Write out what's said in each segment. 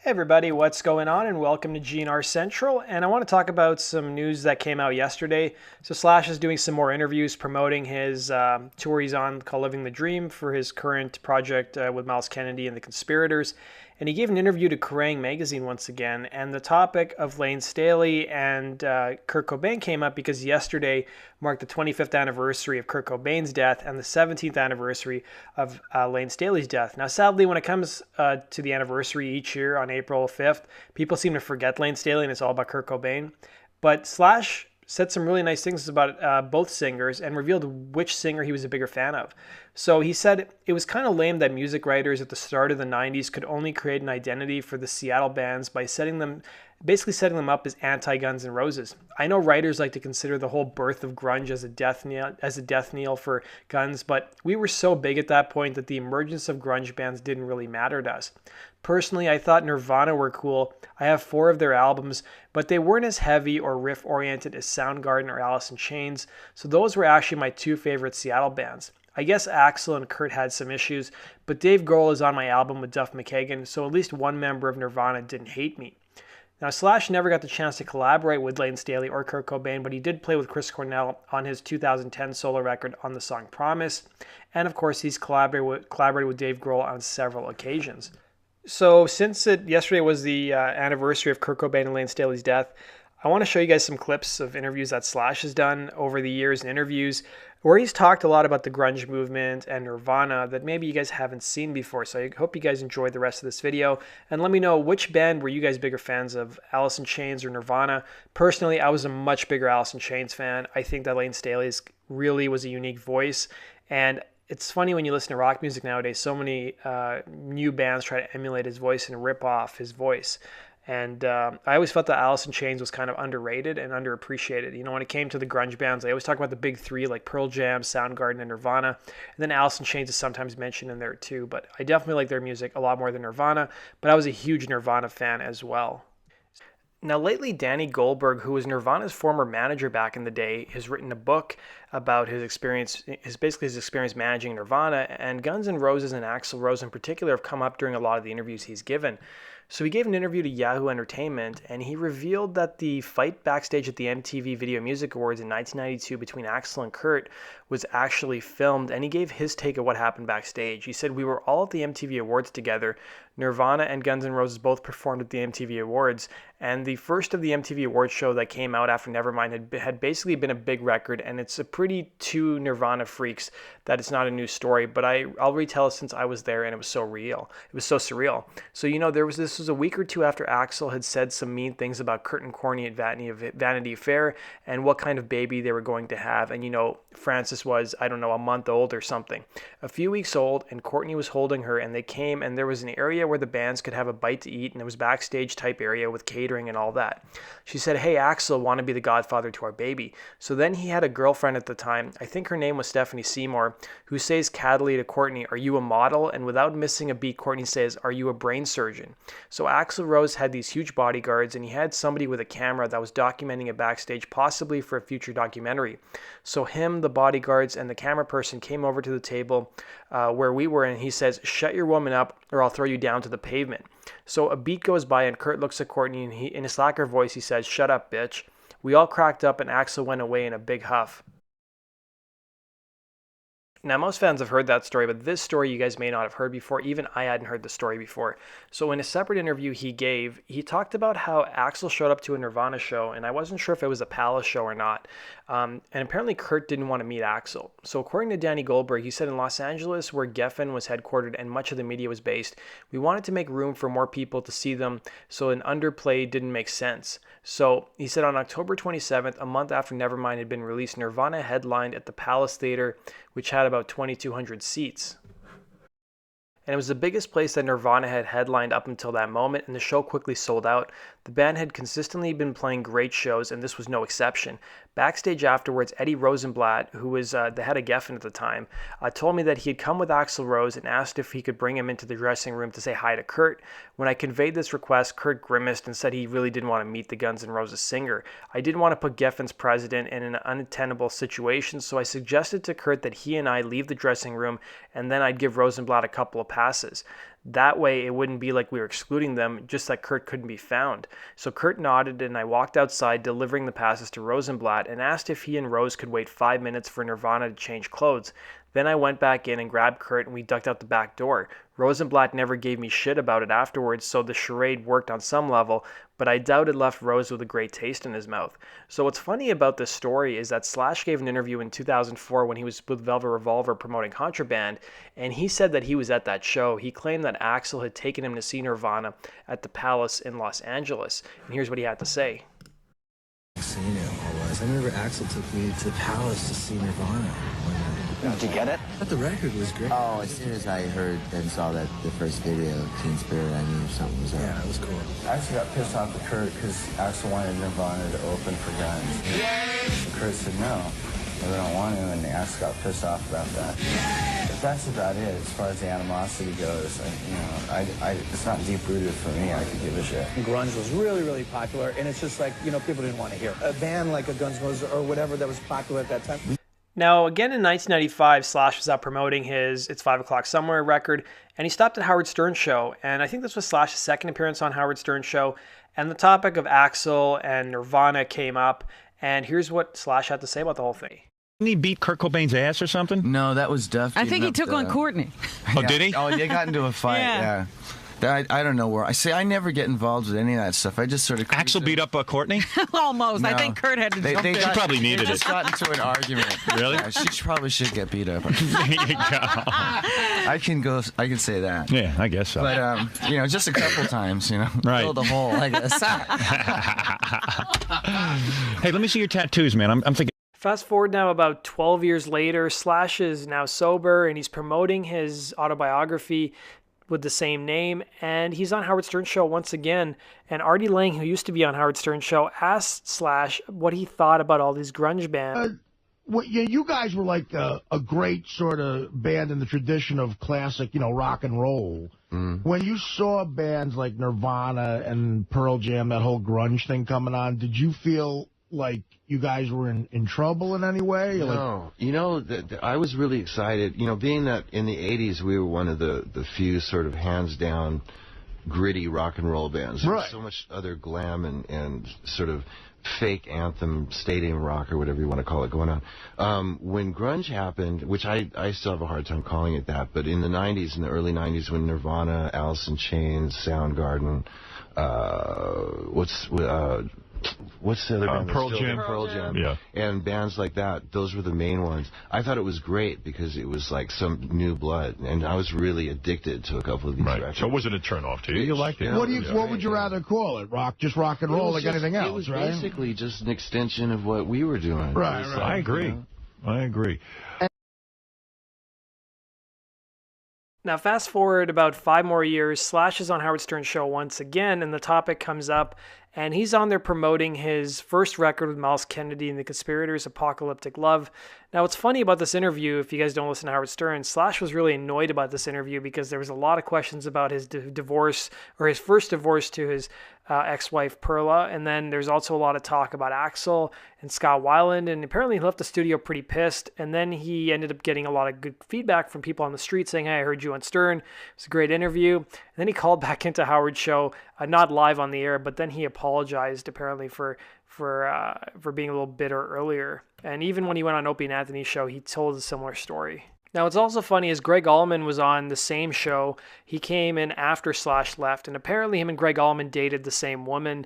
Hey everybody, what's going on? And welcome to GNR Central. And I want to talk about some news that came out yesterday. So Slash is doing some more interviews promoting his tour he's on called Living the Dream for his current project with Miles Kennedy and the Conspirators. And he gave an interview to Kerrang! Magazine once again. And the topic of Layne Staley and Kurt Cobain came up because yesterday marked the 25th anniversary of Kurt Cobain's death and the 17th anniversary of Layne Staley's death. Now, sadly, when it comes to the anniversary each year on April 5th, people seem to forget Layne Staley and it's all about Kurt Cobain. But Slash said some really nice things about both singers and revealed which singer he was a bigger fan of. So he said it was kind of lame that music writers at the start of the 90s could only create an identity for the Seattle bands by basically setting them up as anti-Guns N' Roses. I know writers like to consider the whole birth of grunge as a death knell for Guns, but we were so big at that point that the emergence of grunge bands didn't really matter to us. Personally, I thought Nirvana were cool. I have 4 of their albums, but they weren't as heavy or riff-oriented as Soundgarden or Alice in Chains, so those were actually my 2 favorite Seattle bands. I guess Axl and Kurt had some issues, but Dave Grohl is on my album with Duff McKagan, so at least one member of Nirvana didn't hate me. Now, Slash never got the chance to collaborate with Layne Staley or Kurt Cobain, but he did play with Chris Cornell on his 2010 solo record on the song Promise, and of course he's collaborated with Dave Grohl on several occasions. So since yesterday was the anniversary of Kurt Cobain and Layne Staley's death, I want to show you guys some clips of interviews that Slash has done over the years and interviews where he's talked a lot about the grunge movement and Nirvana that maybe you guys haven't seen before. So I hope you guys enjoyed the rest of this video. And let me know, which band were you guys bigger fans of, Alice in Chains or Nirvana? Personally, I was a much bigger Alice in Chains fan. I think that Layne Staley's really was a unique voice. And it's funny when you listen to rock music nowadays, so many new bands try to emulate his voice and rip off his voice. And I always felt that Alice in Chains was kind of underrated and underappreciated. You know, when it came to the grunge bands, I always talk about the big 3 like Pearl Jam, Soundgarden, and Nirvana. And then Alice in Chains is sometimes mentioned in there too. But I definitely like their music a lot more than Nirvana. But I was a huge Nirvana fan as well. Now, lately, Danny Goldberg, who was Nirvana's former manager back in the day, has written a book about his experience managing Nirvana, and Guns N' Roses and Axl Rose in particular have come up during a lot of the interviews he's given. So he gave an interview to Yahoo Entertainment, and he revealed that the fight backstage at the MTV Video Music Awards in 1992 between Axl and Kurt was actually filmed, and he gave his take of what happened backstage. He said, "We were all at the MTV Awards together. Nirvana and Guns N' Roses both performed at the MTV Awards, and the first of the MTV Awards show that came out after Nevermind had basically been a big record, and it's a pretty to Nirvana freaks that it's not a new story, but I'll retell it since I was there, and it was so real. It was so surreal." So, you know, this was a week or two after Axl had said some mean things about Kurt and Courtney at Vanity Fair and what kind of baby they were going to have. And, you know, Frances was, I don't know, a month old or something. A few weeks old, and Courtney was holding her, and they came, and there was an area where the bands could have a bite to eat, and it was backstage type area with catering and all that. She said, "Hey, Axl, want to be the godfather to our baby." So then he had a girlfriend at the time, I think her name was Stephanie Seymour, who says cattily to Courtney, "Are you a model?" And without missing a beat, Courtney says, "Are you a brain surgeon?" So Axl Rose had these huge bodyguards, and he had somebody with a camera that was documenting it backstage, possibly for a future documentary. So him, the bodyguards, and the camera person came over to the table where we were, and he says, "Shut your woman up or I'll throw you down to the pavement." So a beat goes by, and Kurt looks at Courtney, and in a slacker voice, he says, "Shut up, bitch." We all cracked up, and Axl went away in a big huff. Now, most fans have heard that story, but this story you guys may not have heard before. Even I hadn't heard the story before. So in a separate interview he gave, he talked about how Axl showed up to a Nirvana show, and I wasn't sure if it was a Palace show or not. And apparently Kurt didn't want to meet Axl. So according to Danny Goldberg, he said in Los Angeles, where Geffen was headquartered and much of the media was based, we wanted to make room for more people to see them, so an underplay didn't make sense. So he said on October 27th, a month after Nevermind had been released, Nirvana headlined at the Palace Theater, which had about 2,200 seats. And it was the biggest place that Nirvana had headlined up until that moment, and the show quickly sold out. The band had consistently been playing great shows, and this was no exception. Backstage afterwards, Eddie Rosenblatt, who was the head of Geffen at the time, told me that he had come with Axl Rose and asked if he could bring him into the dressing room to say hi to Kurt. When I conveyed this request, Kurt grimaced and said he really didn't want to meet the Guns N' Roses singer. I didn't want to put Geffen's president in an untenable situation, so I suggested to Kurt that he and I leave the dressing room, and then I'd give Rosenblatt a couple of passes. That way it wouldn't be like we were excluding them, just that Kurt couldn't be found. So Kurt nodded and I walked outside delivering the passes to Rosenblatt and asked if he and Rose could wait 5 minutes for Nirvana to change clothes. Then I went back in and grabbed Kurt and we ducked out the back door. Rosenblatt never gave me shit about it afterwards, so the charade worked on some level, but I doubt it left Rose with a great taste in his mouth. So what's funny about this story is that Slash gave an interview in 2004 when he was with Velvet Revolver promoting Contraband, and he said that he was at that show. He claimed that Axl had taken him to see Nirvana at the Palace in Los Angeles, and here's what he had to say. I remember Axl took me to the Palace to see Nirvana. Did you get it? I thought the record was great. Oh, as soon as I heard and saw that the first video, Teen Spirit, I knew something was up. Yeah, it was cool. I actually got pissed off at Kurt because Axl wanted Nirvana to open for grunge. Kurt said no, we don't want to, and Axl got pissed off about that. But that's about it as far as the animosity goes. It's not deep-rooted for me. I could give a shit. Grunge was really, really popular, and it's just like, people didn't want to hear a band like a Guns N' Roses or whatever that was popular at that time. Now, again in 1995, Slash was out promoting his It's 5 O'Clock Somewhere record, and he stopped at Howard Stern's show, and I think this was Slash's second appearance on Howard Stern's show, and the topic of Axl and Nirvana came up, and here's what Slash had to say about the whole thing. Didn't he beat Kurt Cobain's ass or something? No, that was Duff. I think he took on Courtney. Oh, did he? Oh, they got into a fight, yeah. I don't know where. I never get involved with any of that stuff. I just sort of... Axl beat up Courtney? Almost. No. I think Kurt had to jump in. She probably needed They just got into an argument. Really? Yeah, she probably should get beat up. There you go. I can say that. Yeah, I guess so. But, just a couple times, Right. Fill the hole, I guess. Hey, let me see your tattoos, man. I'm thinking... Fast forward now about 12 years later, Slash is now sober and he's promoting his autobiography with the same name, and he's on Howard Stern's show once again. And Artie Lang, who used to be on Howard Stern's show, asked Slash what he thought about all these grunge bands. You guys were like a great sort of band in the tradition of classic, rock and roll. Mm. When you saw bands like Nirvana and Pearl Jam, that whole grunge thing coming on, did you feel like you guys were in trouble in any way? No. I was really excited. Being that in the 80s we were one of the few sort of hands-down gritty rock and roll bands. There was so much other glam and sort of fake anthem stadium rock or whatever you want to call it going on. When grunge happened, which I still have a hard time calling it that, but in the 90s, in the early 90s, when Nirvana, Alice in Chains, Soundgarden, what's the other band? Pearl Jam. Yeah. And bands like that, those were the main ones. I thought it was great because it was like some new blood, and I was really addicted to a couple of these records. So it wasn't a turn-off to you? You liked it? What would you rather call it? Just rock and roll like anything else, it was right? Basically just an extension of what we were doing. Right. I agree. I agree. Now, fast forward about 5 more years, Slash is on Howard Stern's show once again, and the topic comes up, and he's on there promoting his first record with Miles Kennedy and the Conspirators, Apocalyptic Love. Now, what's funny about this interview, if you guys don't listen to Howard Stern, Slash was really annoyed about this interview because there was a lot of questions about his divorce, or his first divorce to his ex-wife Perla, and then there's also a lot of talk about Axl and Scott Weiland, and apparently he left the studio pretty pissed, and then he ended up getting a lot of good feedback from people on the street saying, hey, I heard you on Stern, it was a great interview, and then he called back into Howard's show, not live on the air, but then he apologized apparently for being a little bitter earlier, and even when he went on Opie and Anthony's show, he told a similar story. Now, what's also funny is Greg Allman was on the same show. He came in after Slash left, and apparently him and Greg Allman dated the same woman.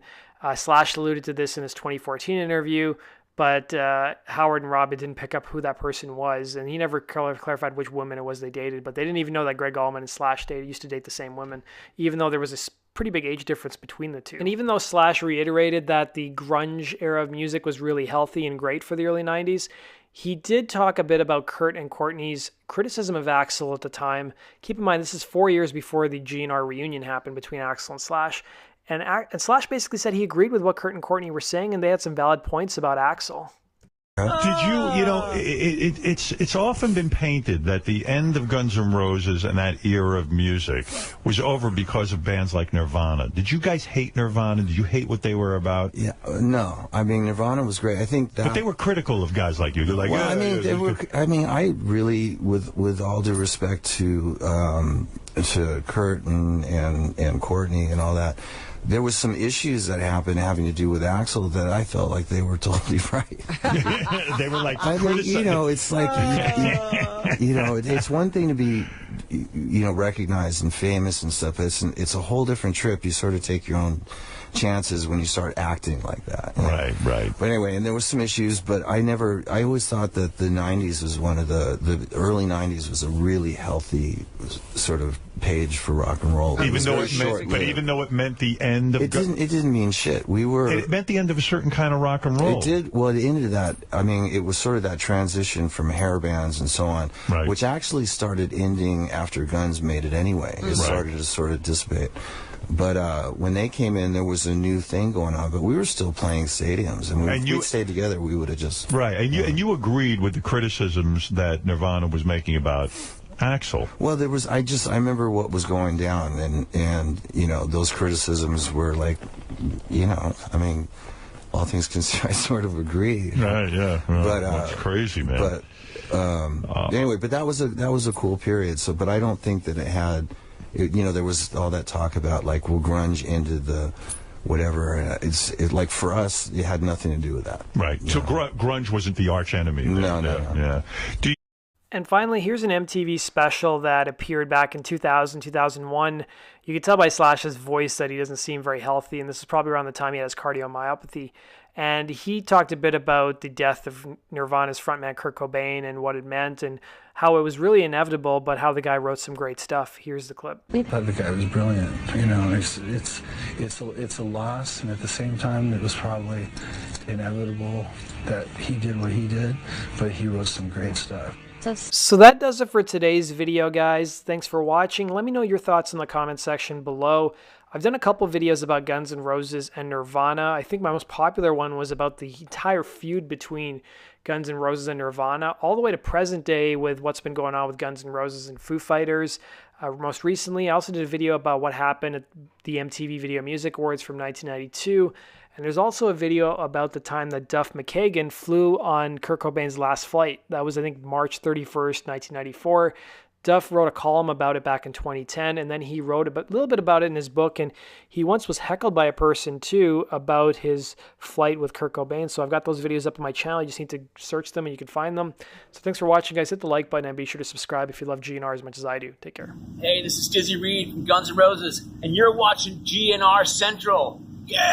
Slash alluded to this in his 2014 interview, but Howard and Robbie didn't pick up who that person was, and he never clarified which woman it was they dated, but they didn't even know that Greg Allman and Slash used to date the same woman, even though there was a pretty big age difference between the two. And even though Slash reiterated that the grunge era of music was really healthy and great for the early 90s, he did talk a bit about Kurt and Courtney's criticism of Axl at the time. Keep in mind, this is 4 years before the GNR reunion happened between Axl and Slash. And Slash basically said he agreed with what Kurt and Courtney were saying, and they had some valid points about Axl. Did it's often been painted that the end of Guns N' Roses and that era of music was over because of bands like Nirvana. Did you guys hate Nirvana? Did you hate what they were about? Yeah, no. I mean, Nirvana was great. I think that. But they were critical of guys like you. They're like, well, I mean, they were. I mean, I really, with all due respect to Kurt and Courtney and all that. There was some issues that happened having to do with Axl that I felt like they were totally right. They were like, I mean, it's like, it's one thing to be, recognized and famous and stuff. It's a whole different trip. You sort of take your own chances when you start acting like that. Right. But anyway, and there was some issues, but I always thought that the 90s was the early 90s was a really healthy sort of page for rock and roll. Even though it meant the end of it didn't mean shit. It meant the end of a certain kind of rock and roll. It did. Well, it ended that. I mean, it was sort of that transition from hair bands and so on, which actually started ending after Guns made it anyway. It started to sort of dissipate. But when they came in, there was a new thing going on. But we were still playing stadiums, and if we'd stayed together, we would have just And you agreed with the criticisms that Nirvana was making about Axl. Well, I remember what was going down, and those criticisms were like, I mean, all things considered, I sort of agree. Right, yeah. But that's crazy, man. But anyway, but that was a cool period. So, but I don't think that it had. There was all that talk about like, will grunge into the whatever. And like for us, it had nothing to do with that. Right. So grunge wasn't the arch enemy. No. Yeah. And finally, here's an MTV special that appeared back in 2000, 2001. You can tell by Slash's voice that he doesn't seem very healthy, and this is probably around the time he had his cardiomyopathy. And he talked a bit about the death of Nirvana's frontman Kurt Cobain and what it meant and how it was really inevitable, but how the guy wrote some great stuff. Here's the clip. I thought the guy was brilliant. It's a loss, and at the same time, it was probably inevitable that he did what he did, but he wrote some great stuff. So that does it for today's video, guys. Thanks for watching. Let me know your thoughts in the comment section below. I've done a couple videos about Guns N' Roses and Nirvana. I think my most popular one was about the entire feud between Guns N' Roses and Nirvana, all the way to present day with what's been going on with Guns N' Roses and Foo Fighters. Most recently, I also did a video about what happened at the MTV Video Music Awards from 1992. And there's also a video about the time that Duff McKagan flew on Kurt Cobain's last flight. That was, I think, March 31st, 1994. Duff wrote a column about it back in 2010, and then he wrote a little bit about it in his book, and he once was heckled by a person, too, about his flight with Kurt Cobain. So I've got those videos up on my channel. You just need to search them, and you can find them. So thanks for watching, guys. Hit the like button, and be sure to subscribe if you love GNR as much as I do. Take care. Hey, this is Dizzy Reed from Guns N' Roses, and you're watching GNR Central. Yeah!